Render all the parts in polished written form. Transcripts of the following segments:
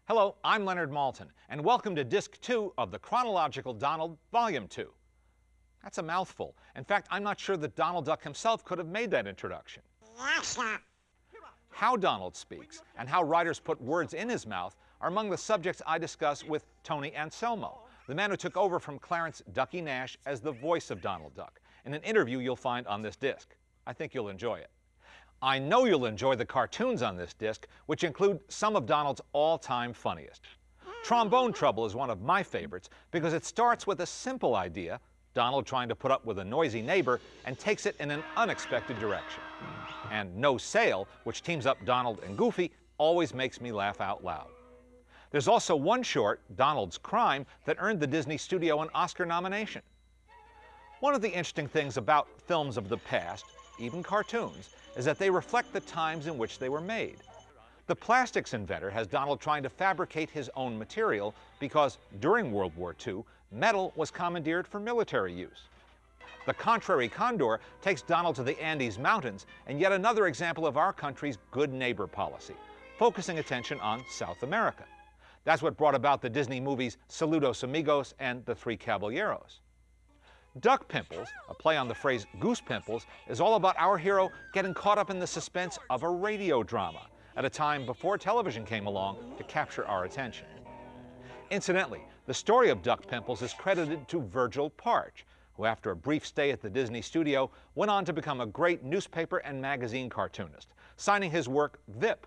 Hello, I'm Leonard Maltin, and welcome to Disc 2 of the Chronological Donald, Volume 2. That's a mouthful. In fact, I'm not sure that Donald Duck himself could have made that introduction. How Donald speaks and how writers put words in his mouth are among the subjects I discuss with Tony Anselmo, the man who took over from Clarence Ducky Nash as the voice of Donald Duck, in an interview you'll find on this disc. I think you'll enjoy it. I know you'll enjoy the cartoons on this disc, which include some of Donald's all-time funniest. Trombone Trouble is one of my favorites because it starts with a simple idea, Donald trying to put up with a noisy neighbor, and takes it in an unexpected direction. And No Sail, which teams up Donald and Goofy, always makes me laugh out loud. There's also one short, Donald's Crime, that earned the Disney studio an Oscar nomination. One of the interesting things about films of the past, even cartoons, is that they reflect the times in which they were made. The plastics inventor has Donald trying to fabricate his own material because during World War II, metal was commandeered for military use. The Contrary Condor takes Donald to the Andes Mountains, and yet another example of our country's good neighbor policy, focusing attention on South America. That's what brought about the Disney movies Saludos Amigos and The Three Caballeros. Duck Pimples, a play on the phrase goose pimples, is all about our hero getting caught up in the suspense of a radio drama at a time before television came along to capture our attention. Incidentally, the story of Duck Pimples is credited to Virgil Parch, who after a brief stay at the Disney studio went on to become a great newspaper and magazine cartoonist, signing his work Vip.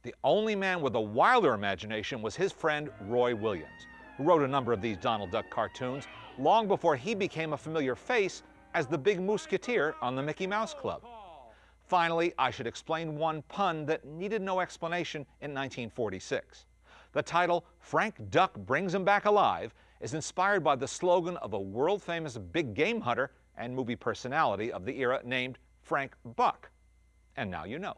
The only man with a wilder imagination was his friend Roy Williams, who wrote a number of these Donald Duck cartoons long before he became a familiar face as the Big Musketeer on the Mickey Mouse Club. Finally, I should explain one pun that needed no explanation in 1946. The title, Frank Duck Brings 'Em Back Alive, is inspired by the slogan of a world-famous big game hunter and movie personality of the era named Frank Buck. And now you know.